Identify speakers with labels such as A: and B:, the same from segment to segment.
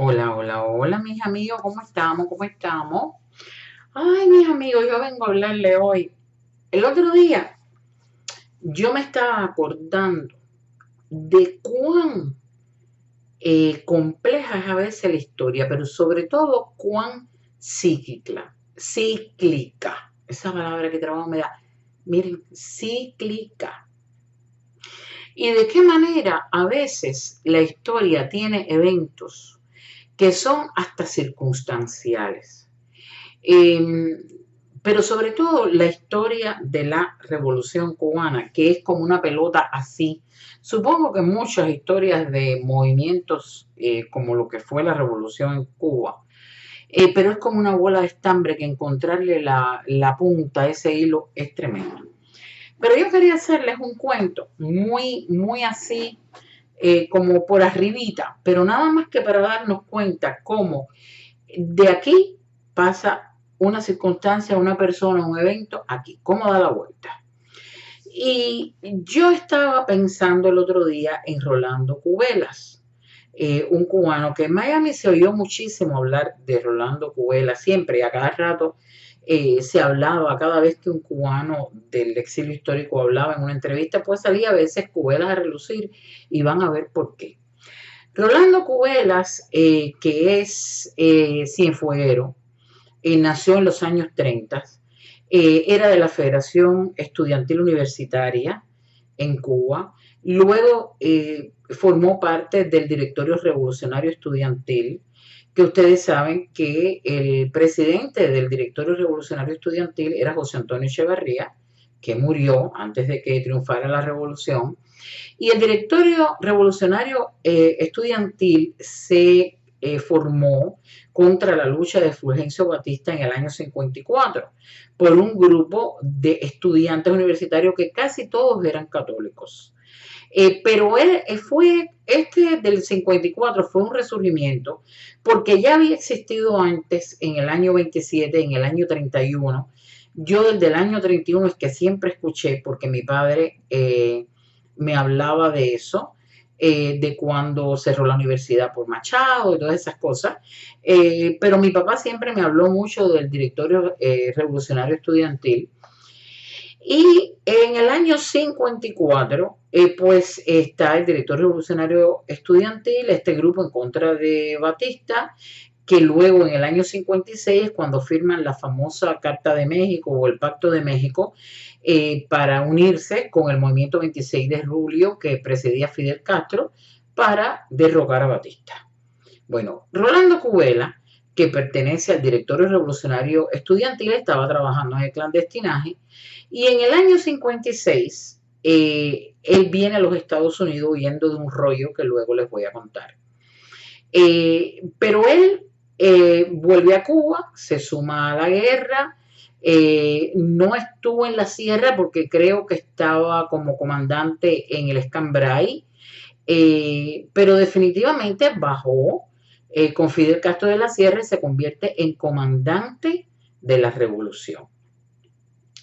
A: Hola, hola, hola, mis amigos, ¿cómo estamos? ¿Cómo estamos? Ay, mis amigos, yo vengo a hablarle hoy. El otro día yo me estaba acordando de cuán compleja es a veces la historia, pero sobre todo cuán cíclica, esa palabra que trabajo me da. Miren, cíclica. Y de qué manera a veces la historia tiene eventos que son hasta circunstanciales. Eh, pero sobre todo la historia de la Revolución Cubana, que es como una pelota así. Supongo que muchas historias de movimientos como lo que fue la Revolución en Cuba, pero es como una bola de estambre que encontrarle la punta a ese hilo es tremendo. Pero yo quería hacerles un cuento muy así, como por arribita, pero nada más que para darnos cuenta cómo de aquí pasa una circunstancia, una persona, un evento, aquí, cómo da la vuelta. Y yo estaba pensando el otro día en Rolando Cubelas, un cubano que en Miami se oyó muchísimo hablar de Rolando Cubelas, siempre y a cada rato se hablaba, cada vez que un cubano del exilio histórico hablaba en una entrevista, pues salía a veces Cubelas a relucir y van a ver por qué. Rolando Cubelas, que es cienfueguero, nació en los años 30, era de la Federación Estudiantil Universitaria en Cuba, luego formó parte del Directorio Revolucionario Estudiantil, que ustedes saben que el presidente del Directorio Revolucionario Estudiantil era José Antonio Echeverría, que murió antes de que triunfara la revolución, y el Directorio Revolucionario Estudiantil se formó contra la lucha de Fulgencio Batista en el año 54 por un grupo de estudiantes universitarios que casi todos eran católicos. Pero este del 54 fue un resurgimiento porque ya había existido antes en el año 27, en el año 31. Yo desde el año 31 es que siempre escuché, porque mi padre me hablaba de eso, de cuando cerró la universidad por Machado y todas esas cosas. Pero mi papá siempre me habló mucho del directorio revolucionario estudiantil. Y en el año 54, pues está el director revolucionario estudiantil, este grupo en contra de Batista, que luego en el año 56, cuando firman la famosa Carta de México o el Pacto de México, para unirse con el movimiento 26 de julio que precedía Fidel Castro para derrocar a Batista. Bueno, Rolando Cubela, que pertenece al Directorio Revolucionario Estudiantil, estaba trabajando en el clandestinaje y en el año 56 él viene a los Estados Unidos huyendo de un rollo que luego les voy a contar. Pero él vuelve a Cuba, se suma a la guerra, no estuvo en la sierra porque creo que estaba como comandante en el Escambray, pero definitivamente bajó con Fidel Castro de la Sierra y se convierte en comandante de la revolución.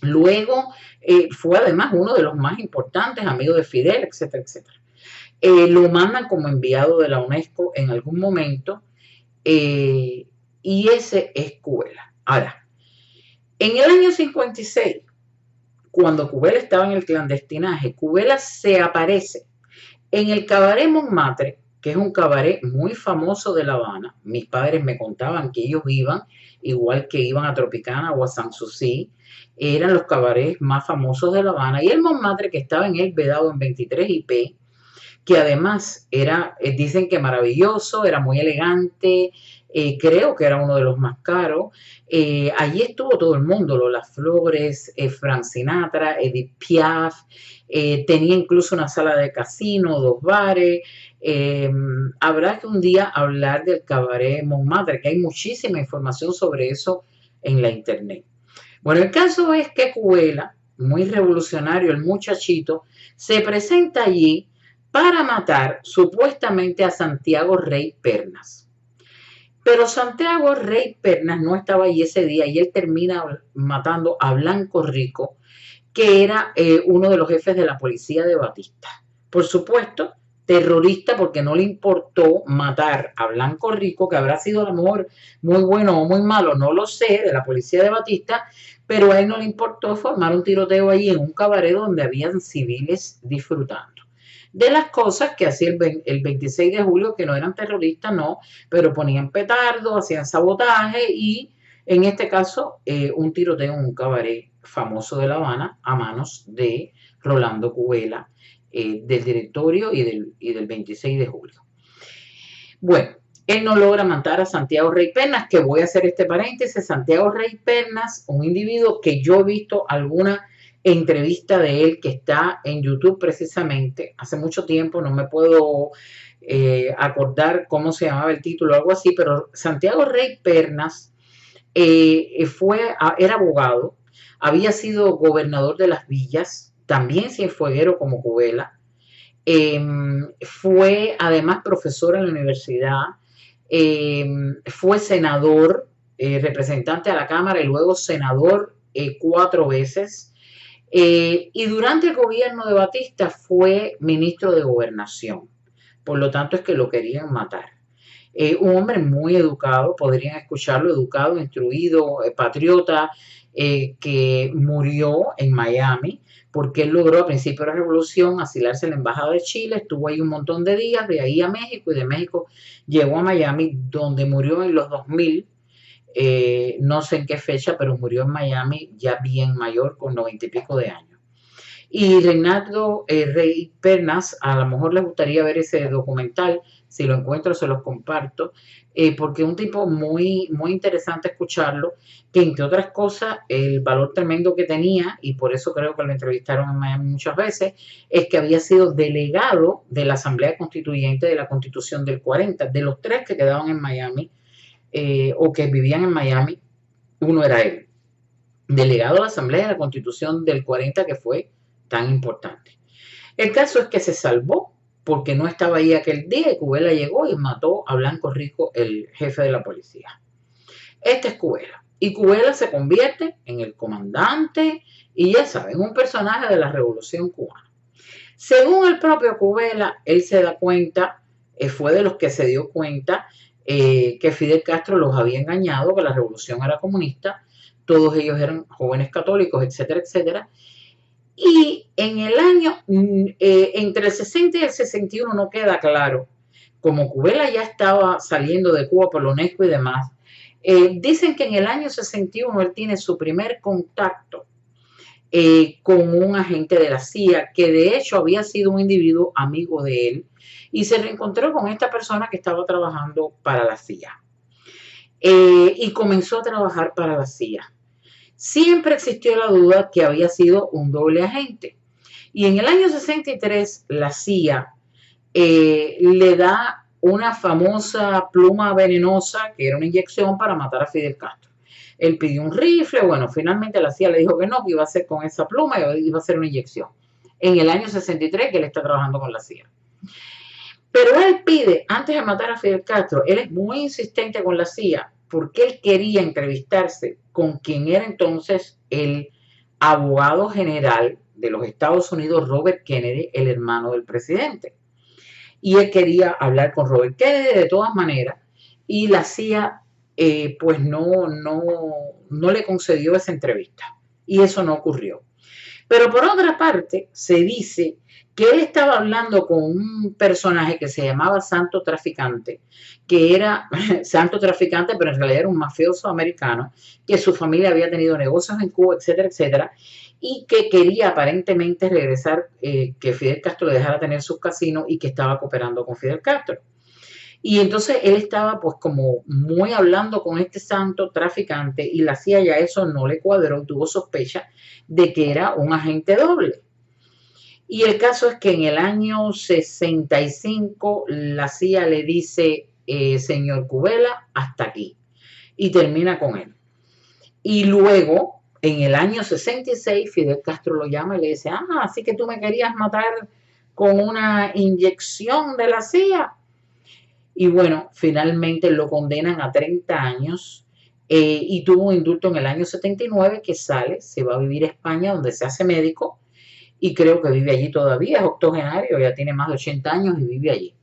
A: Luego fue además uno de los más importantes amigos de Fidel, etcétera, etcétera. Lo mandan como enviado de la UNESCO en algún momento, y ese es Cubela. Ahora, en el año 56, cuando Cubela estaba en el clandestinaje, Cubela se aparece en el cabaret Montmartre, que es un cabaret muy famoso de La Habana. Mis padres me contaban que ellos iban, igual que iban a Tropicana o a Sanssouci, eran los cabarets más famosos de La Habana. Y el Montmartre, que estaba en el Vedado en 23 IP, que además era, dicen que maravilloso, era muy elegante, creo que era uno de los más caros. Allí estuvo todo el mundo, Lola Flores, Frank Sinatra, Edith Piaf, tenía incluso una sala de casino, dos bares. Habrá que un día hablar del cabaret Montmartre, que hay muchísima información sobre eso en la internet. Bueno, el caso es que Cubela, muy revolucionario el muchachito, se presenta allí para matar supuestamente a Santiago Rey Pernas. Pero Santiago Rey Pernas no estaba allí ese día y él termina matando a Blanco Rico, que era uno de los jefes de la policía de Batista. Por supuesto, terrorista porque no le importó matar a Blanco Rico, que habrá sido a lo mejor muy bueno o muy malo, no lo sé, de la policía de Batista, pero a él no le importó formar un tiroteo ahí en un cabaret donde habían civiles disfrutando. De las cosas que hacía el 26 de julio, que no eran terroristas, no, pero ponían petardos, hacían sabotaje y en este caso un tiroteo en un cabaret famoso de La Habana a manos de Rolando Cubela, del directorio y del 26 de julio. Bueno, él no logra matar a Santiago Rey Pernas, que voy a hacer este paréntesis. Santiago Rey Pernas, un individuo que yo he visto alguna entrevista de él que está en YouTube precisamente, hace mucho tiempo, no me puedo acordar cómo se llamaba el título o algo así, pero Santiago Rey Pernas era abogado, había sido gobernador de las villas, también cienfueguero como Cubela, fue además profesor en la universidad, fue senador, representante a la Cámara y luego senador 4 veces. Y durante el gobierno de Batista fue ministro de Gobernación. Por lo tanto es que lo querían matar. Un hombre muy educado, podrían escucharlo, educado, instruido, patriota, que murió en Miami porque él logró a principios de la revolución asilarse en la embajada de Chile, estuvo ahí un montón de días, de ahí a México y de México llegó a Miami, donde murió en los 2000, no sé en qué fecha, pero murió en Miami ya bien mayor, con 90 y pico de años. Y Reinaldo Rey Pernas, a lo mejor les gustaría ver ese documental, si lo encuentro se los comparto, porque es un tipo muy, muy interesante escucharlo, que entre otras cosas, el valor tremendo que tenía, y por eso creo que lo entrevistaron en Miami muchas veces, es que había sido delegado de la Asamblea Constituyente de la Constitución del 40, de los 3 que quedaban en Miami, o que vivían en Miami, uno era él, delegado a la Asamblea de la Constitución del 40, que fue tan importante. El caso es que se salvó porque no estaba ahí aquel día y Cubela llegó y mató a Blanco Rico, el jefe de la policía. Este es Cubela. Y Cubela se convierte en el comandante y ya saben, un personaje de la Revolución Cubana. Según el propio Cubela, él se da cuenta, fue de los que se dio cuenta que Fidel Castro los había engañado, que la revolución era comunista, todos ellos eran jóvenes católicos, etcétera, etcétera. Y en el año, entre el 60 y el 61 no queda claro, como Cubela ya estaba saliendo de Cuba por la UNESCO y demás, dicen que en el año 61 él tiene su primer contacto con un agente de la CIA, que de hecho había sido un individuo amigo de él, y se reencontró con esta persona que estaba trabajando para la CIA. Y comenzó a trabajar para la CIA. Siempre existió la duda que había sido un doble agente. Y en el año 63 la CIA le da una famosa pluma venenosa, que era una inyección para matar a Fidel Castro. Él pidió un rifle, bueno, finalmente la CIA le dijo que no, que iba a hacer con esa pluma, iba a hacer una inyección. En el año 63 que él está trabajando con la CIA. Pero él pide, antes de matar a Fidel Castro, él es muy insistente con la CIA, porque él quería entrevistarse con quien era entonces el abogado general de los Estados Unidos, Robert Kennedy, el hermano del presidente. Y él quería hablar con Robert Kennedy de todas maneras, y la CIA pues no le concedió esa entrevista, y eso no ocurrió. Pero por otra parte, se dice que él estaba hablando con un personaje que se llamaba Santo Traficante, que era Santo Traficante, pero en realidad era un mafioso americano, que su familia había tenido negocios en Cuba, etcétera, etcétera, y que quería aparentemente regresar, que Fidel Castro le dejara tener sus casinos y que estaba cooperando con Fidel Castro. Y entonces él estaba pues como muy hablando con este santo traficante y la CIA ya eso no le cuadró, tuvo sospecha de que era un agente doble. Y el caso es que en el año 65 la CIA le dice, señor Cubela, hasta aquí. Y termina con él. Y luego, en el año 66, Fidel Castro lo llama y le dice, así que tú me querías matar con una inyección de la CIA. Y bueno, finalmente lo condenan a 30 años y tuvo un indulto en el año 79 que sale, se va a vivir a España donde se hace médico y creo que vive allí todavía, es octogenario, ya tiene más de 80 años y vive allí.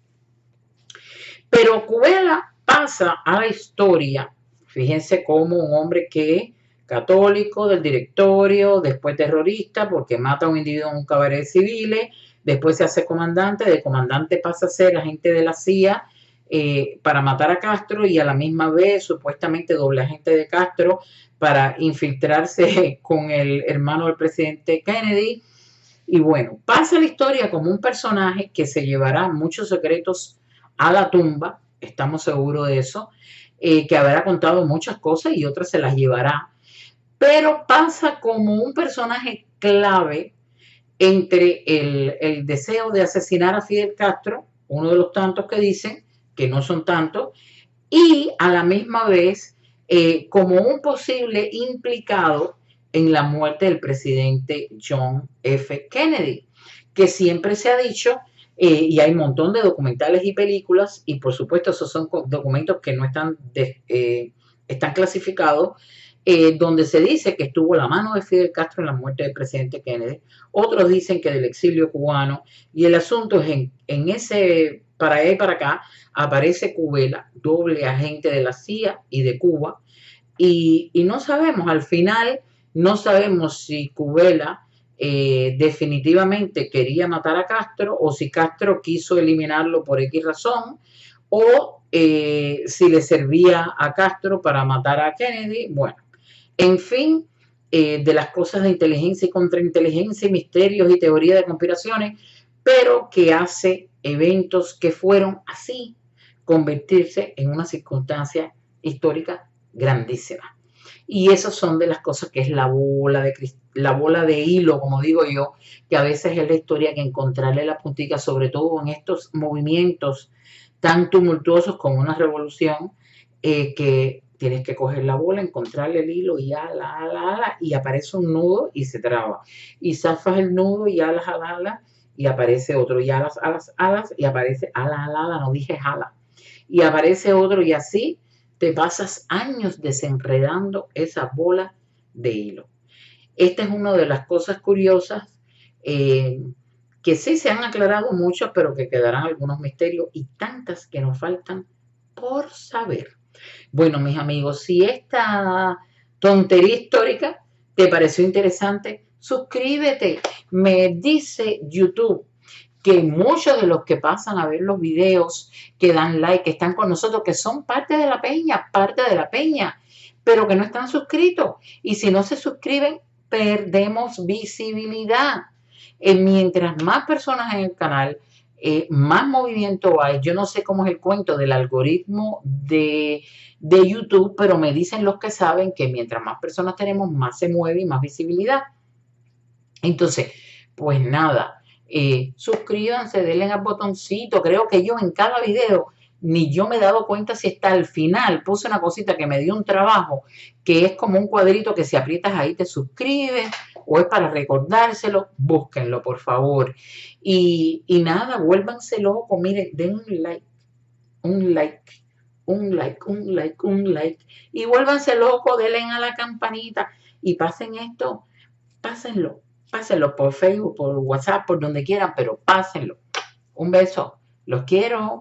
A: Pero Kubela pasa a la historia, fíjense como un hombre que católico del directorio, después terrorista porque mata a un individuo en un cabaret de civiles, después se hace comandante, de comandante pasa a ser agente de la CIA para matar a Castro y a la misma vez supuestamente doble agente de Castro para infiltrarse con el hermano del presidente Kennedy. Y bueno, pasa la historia como un personaje que se llevará muchos secretos a la tumba, estamos seguros de eso, que habrá contado muchas cosas y otras se las llevará, pero pasa como un personaje clave entre el deseo de asesinar a Fidel Castro, uno de los tantos que dicen, que no son tantos, y a la misma vez como un posible implicado en la muerte del presidente John F. Kennedy, que siempre se ha dicho, y hay un montón de documentales y películas, y por supuesto esos son documentos que no están, están clasificados, donde se dice que estuvo la mano de Fidel Castro en la muerte del presidente Kennedy, otros dicen que del exilio cubano, y el asunto es en ese, para allá y para acá, aparece Kubela, doble agente de la CIA y de Cuba, y no sabemos, al final, no sabemos si Kubela definitivamente quería matar a Castro o si Castro quiso eliminarlo por X razón o si le servía a Castro para matar a Kennedy. Bueno, en fin, de las cosas de inteligencia y contrainteligencia y misterios y teoría de conspiraciones, pero que hace eventos que fueron así convertirse en una circunstancia histórica grandísima. Y esas son de las cosas que es la bola de hilo, como digo yo, que a veces es la historia que encontrarle la puntica, sobre todo en estos movimientos tan tumultuosos como una revolución, que tienes que coger la bola, encontrarle el hilo y ala, y aparece un nudo y se traba. Y zafas el nudo y ala, y aparece otro, y alas, y aparece ala, no dije jala. Y aparece otro y así te pasas años desenredando esa bola de hilo. Esta es una de las cosas curiosas que sí se han aclarado muchos, pero que quedarán algunos misterios y tantas que nos faltan por saber. Bueno, mis amigos, si esta tontería histórica te pareció interesante, suscríbete. Me dice YouTube que muchos de los que pasan a ver los videos, que dan like, que están con nosotros, que son parte de la peña, pero que no están suscritos. Y si no se suscriben, perdemos visibilidad. Mientras más personas en el canal, más movimiento hay. Yo no sé cómo es el cuento del algoritmo de YouTube, pero me dicen los que saben que mientras más personas tenemos, más se mueve y más visibilidad. Entonces, pues nada, suscríbanse, denle al botoncito. Creo que yo en cada video, ni yo me he dado cuenta si está al final. Puse una cosita que me dio un trabajo, que es como un cuadrito que si aprietas ahí te suscribes, o es para recordárselo. Búsquenlo, por favor. Y nada, vuélvanse locos. Miren, den un like. Y vuélvanse locos, denle a la campanita y pasen esto, pásenlo por Facebook, por WhatsApp, por donde quieran, pero pásenlo. Un beso, los quiero.